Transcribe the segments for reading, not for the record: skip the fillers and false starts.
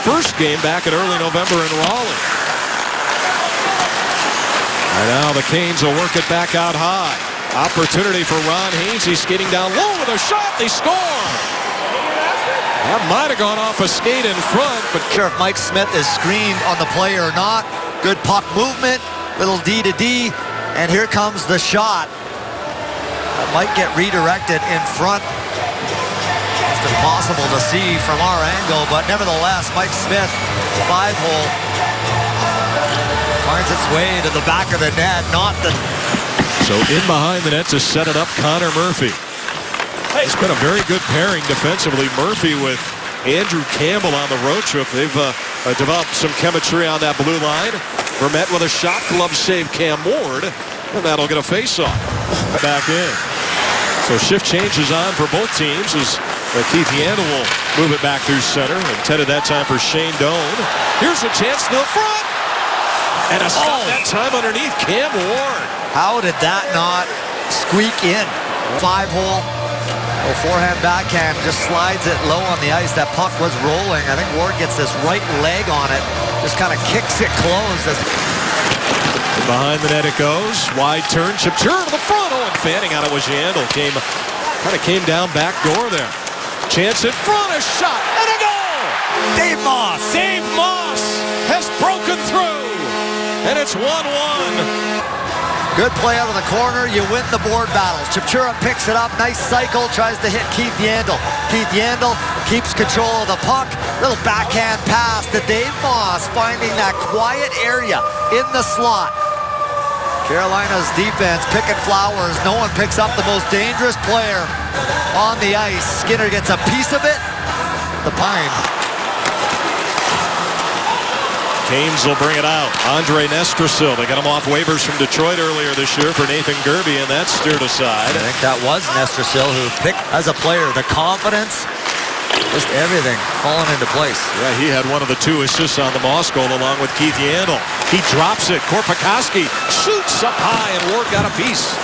first game back in early November in Raleigh. And now the Canes will work it back out high. Opportunity for Ron Hainsey skating down low with a shot. They score. That might have gone off a skate in front, but sure if Mike Smith is screened on the play or not. Good puck movement, little D to D, and here comes the shot. That might get redirected in front. It's impossible to see from our angle, but nevertheless, Mike Smith, 5-hole, finds its way to the back of the net, not the... So in behind the net to set it up, Connor Murphy. It's been a very good pairing defensively. Murphy with Andrew Campbell on the road trip. They've developed some chemistry on that blue line. Vermette with a shot, glove save Cam Ward, and that'll get a face-off. Back in. So shift changes on for both teams as Keith Yandel will move it back through center. Intended that time for Shane Doan. Here's a chance to the front. And a stop that time underneath Cam Ward. How did that not squeak in? 5-hole. Forehand backhand, just slides it low on the ice. That puck was rolling. I think Ward gets this right leg on it. Just kind of kicks it close. Behind the net it goes. Wide turn. Chipchur to the front. Oh, and fanning out it was Yandel. Kind of came down back door there. Chance in front. A shot. And a goal! Dave Moss. Dave Moss has broken through. And it's 1-1. Good play out of the corner. You win the board battles. Chipchura picks it up. Nice cycle. Tries to hit Keith Yandel. Keith Yandel keeps control of the puck. Little backhand pass to Dave Moss, finding that quiet area in the slot. Carolina's defense picking flowers. No one picks up the most dangerous player on the ice. Skinner gets a piece of it. The Pine. Canes will bring it out. Andre Nestrasil. They got him off waivers from Detroit earlier this year for Nathan Gerby, and that's steered aside. I think that was Nestrasil who picked as a player. The confidence, just everything falling into place. Yeah, he had one of the 2 assists on the Moss goal along with Keith Yandel. He drops it. Korpikoski shoots up high, and Ward got a piece.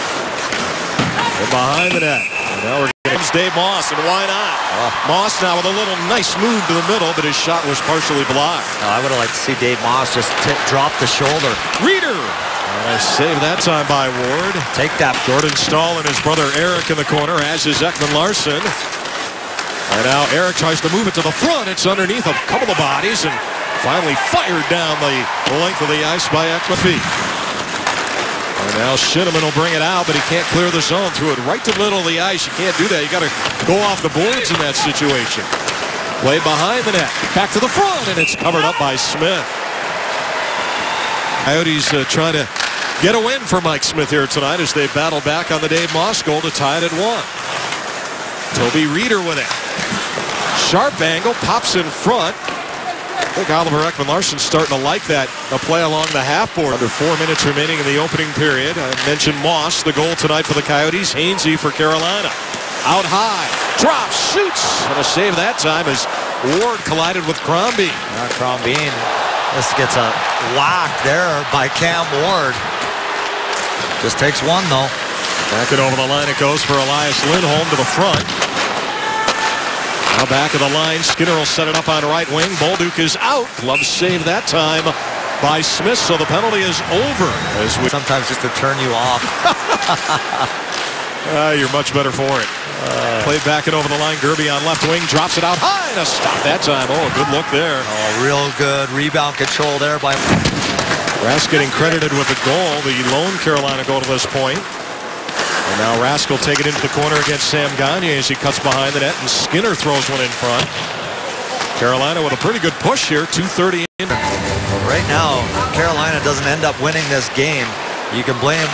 And behind the net. And now we're comes Dave Moss, and why not? Moss now with a little nice move to the middle, but his shot was partially blocked. I would have liked to see Dave Moss just drop the shoulder. Reeder! Save that time by Ward. Take that. Jordan Stahl and his brother Eric in the corner, as is Ekman Larsson. And now Eric tries to move it to the front. It's underneath a couple of bodies, and finally fired down the length of the ice by Ekman. And now Shinneman will bring it out, but he can't clear the zone. Threw it right to the middle of the ice. You can't do that. You got to go off the boards in that situation. Play behind the net. Back to the front, and it's covered up by Smith. Coyotes trying to get a win for Mike Smith here tonight as they battle back on the Dave Moss goal to tie it at 1. Toby Reeder with it. Sharp angle, pops in front. I think Oliver Ekman Larsson's starting to like that. A play along the half board. Under 4 minutes remaining in the opening period. I mentioned Moss, the goal tonight for the Coyotes. Hainsey for Carolina. Out high. Drops, shoots. And a save that time as Ward collided with Crombie. Crombie. This gets a whack there by Cam Ward. Just takes one though. Back it over the line it goes for Elias Lindholm to the front. Now back of the line, Skinner will set it up on right wing. Bolduc is out. Glove save that time by Smith, so the penalty is over. Sometimes just to turn you off. You're much better for it. Played back and over the line. Gerby on left wing, drops it out high, and a stop that time. Oh, good look there. Oh, real good rebound control there by... Rask getting credited with the goal, the lone Carolina goal to this point. And now Rask will take it into the corner against Sam Gagner as he cuts behind the net, and Skinner throws one in front. Carolina with a pretty good push here, 2:30 in. Right now, Carolina doesn't end up winning this game. You can blame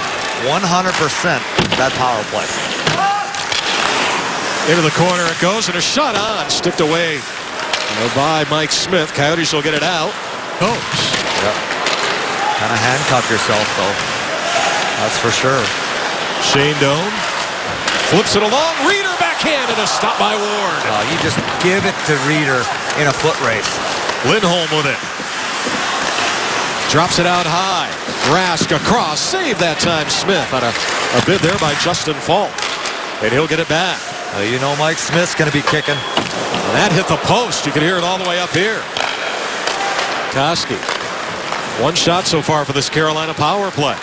100% that power play. Into the corner it goes, and a shot on, sticked away by Mike Smith. Coyotes will get it out. Yep. Kind of handcuff yourself, though. That's for sure. Shane Doan flips it along. Reeder backhand, and a stop by Ward. You just give it to Reeder in a foot race. Lindholm with it. Drops it out high. Rask across. Save that time, Smith. On a bid there by Justin Falk. And he'll get it back. You know Mike Smith's going to be kicking. And that hit the post. You can hear it all the way up here. Koski. One shot so far for this Carolina power play.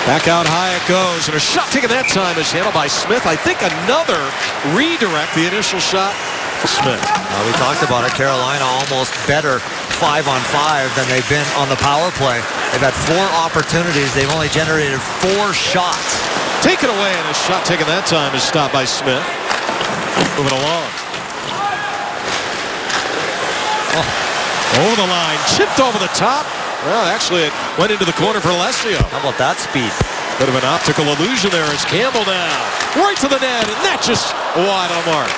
Back out high it goes, and a shot taken that time is handled by Smith. I think another redirect, the initial shot for Smith. We talked about it. Carolina almost better 5-on-5 than they've been on the power play. They've had 4 opportunities. They've only generated 4 shots. Taken away, and a shot taken that time is stopped by Smith. Moving along. Over the line, chipped over the top. Well, actually, it went into the corner for Alessio. How about that speed? Bit of an optical illusion there as Campbell now. Right to the net, and that just wide on mark.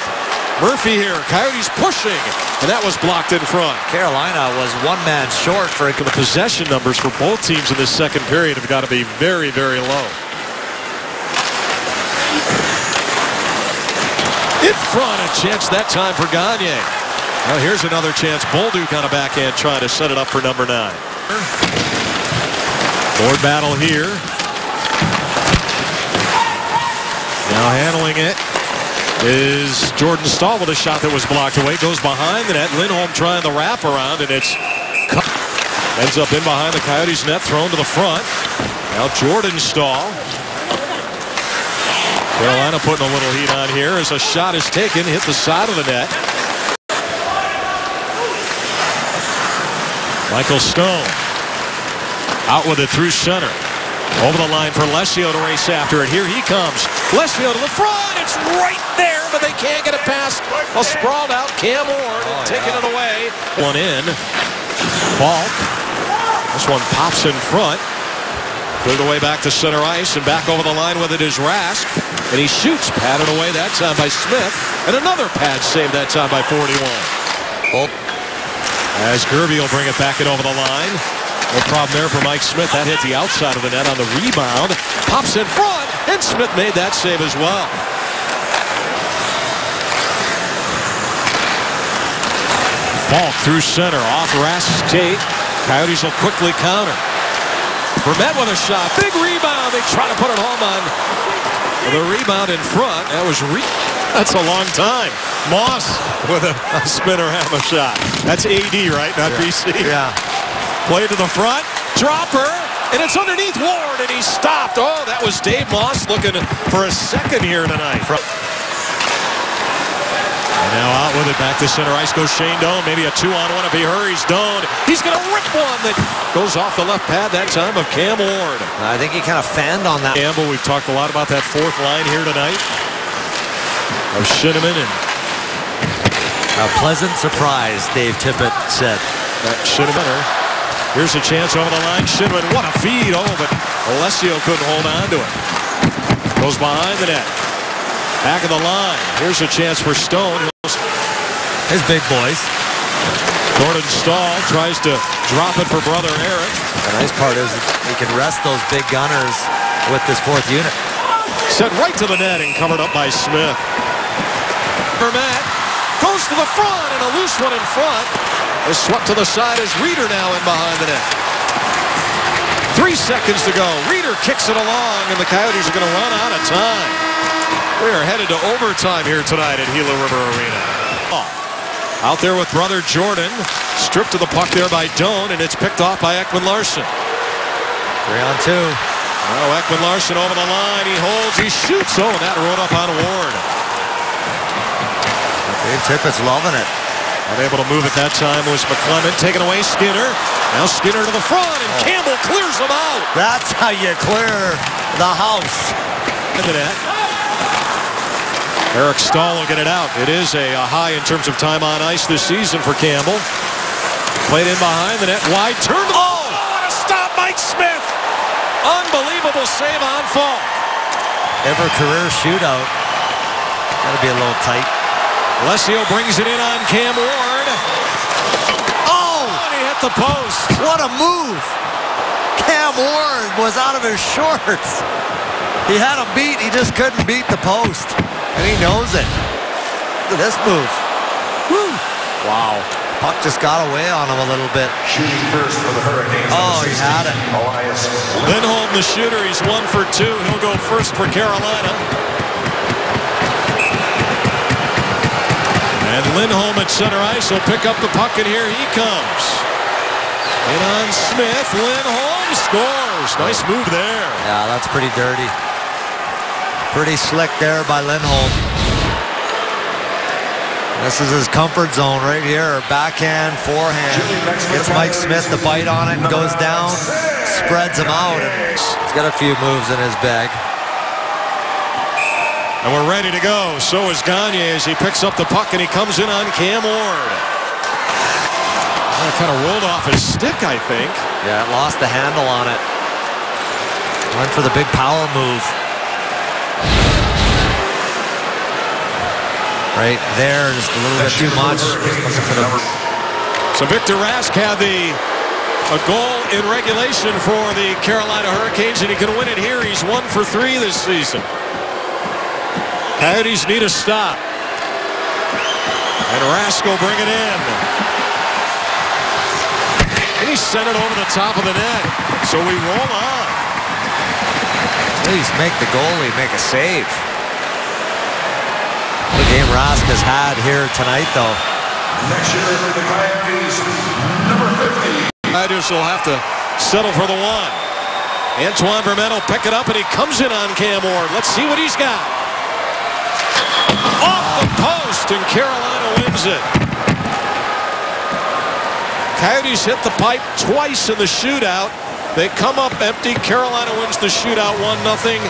Murphy here, Coyotes pushing, and that was blocked in front. Carolina was 1 man short for the possession numbers for both teams in this second period have got to be very, very low. In front, a chance that time for Gagne. Now here's another chance. Bolduc on a backhand trying to set it up for number 9. Board battle here. Now handling it is Jordan Staal with a shot that was blocked away. Goes behind the net. Lindholm trying the wrap around, and it's cut. Ends up in behind the Coyotes net, thrown to the front. Now Jordan Staal. Carolina putting a little heat on here as a shot is taken, hit the side of the net. Michael Stone out with it through center. Over the line for Alessio to race after it. Here he comes. Alessio to the front. It's right there, but they can't get it past a sprawled out Cam Ward and taking it away. One in. Falk. This one pops in front. Cleared away back to center ice, and back over the line with it is Rask. And he shoots, patted away that time by Smith. And another pad save that time by 41. As Gerby will bring it back in over the line. No problem there for Mike Smith. That hit the outside of the net on the rebound. Pops in front, and Smith made that save as well. Falk through center, off Rask's skate. Coyotes will quickly counter. Vermette with a shot. Big rebound. They try to put it home on the rebound in front. That was that's a long time. Moss with a spinner hammer shot. That's AD, right? Not BC. Yeah. Play to the front. Dropper. And it's underneath Ward, and he stopped. Oh, that was Dave Moss looking for a second here tonight. And now out with it. Back to center ice goes Shane Doan. Maybe a 2-on-1 if he hurries. Doan. He's going to rip one that goes off the left pad that time of Cam Ward. I think he kind of fanned on that. Campbell, we've talked a lot about that fourth line here tonight. Of Shinniman and a pleasant surprise, Dave Tippett said. Shinniman. Here's a chance over the line. Shinniman, what a feed. Oh, but Alessio couldn't hold on to it. Goes behind the net. Back of the line. Here's a chance for Stone. His big boys. Jordan Staal tries to drop it for brother Eric. The nice part is he can rest those big gunners with this 4th unit. Set right to the net and covered up by Smith. Vermette goes to the front, and a loose one in front is swept to the side as Reeder now in behind the net. 3 seconds to go. Reeder kicks it along, and the Coyotes are going to run out of time. We are headed to overtime here tonight at Gila River Arena. Out there with brother Jordan. Stripped to the puck there by Doan, and it's picked off by Ekman Larsson. 3-on-2. Now Ekman Larsson over the line. He holds, he shoots. Oh, and that rode up on Ward. Dave Tippett's loving it. Unable to move at that time was McClement. Taking away Skinner. Now Skinner to the front, and Campbell clears him out. That's how you clear the house. Look at that. Eric Staal will get it out. It is a high in terms of time on ice this season for Campbell. Played in behind the net. Wide turn. Oh, what a stop, Mike Smith. Unbelievable save on Falk. Ever career shootout. Gotta be a little tight. Alessio brings it in on Cam Ward. Oh! And he hit the post. What a move. Cam Ward was out of his shorts. He had him beat. He just couldn't beat the post. And he knows it. Look at this move. Woo! Wow. Puck just got away on him a little bit. Shooting first for the Hurricanes. Oh, he had it. Lindholm, the shooter. He's 1 for 2. He'll go first for Carolina. And Lindholm at center ice will pick up the puck, and here he comes. In on Smith. Lindholm scores. Nice move there. Yeah, that's pretty dirty. Pretty slick there by Lindholm. This is his comfort zone right here. Backhand, forehand. Gets Mike Smith to bite on it and goes down. Spreads him out. And he's got a few moves in his bag. And we're ready to go. So is Gagne as he picks up the puck, and he comes in on Cam Ward. That kind of rolled off his stick, I think. Yeah, it lost the handle on it. Went for the big power move. Right there, just a little bit too much. So Victor Rask had a goal in regulation for the Carolina Hurricanes, and he can win it here. He's 1 for 3 this season. Coyotes need a stop. And Rask will bring it in. And he sent it over the top of the net. So we roll on. Please make the goalie make a save. The game Rask has had here tonight, though. Next year for the Coyotes, number 50. Coyotes will have to settle for the one. Antoine Vermette will pick it up, and he comes in on Cam Ward. Let's see what he's got. Off the post, and Carolina wins it. Coyotes hit the pipe twice in the shootout. They come up empty. Carolina wins the shootout 1-0.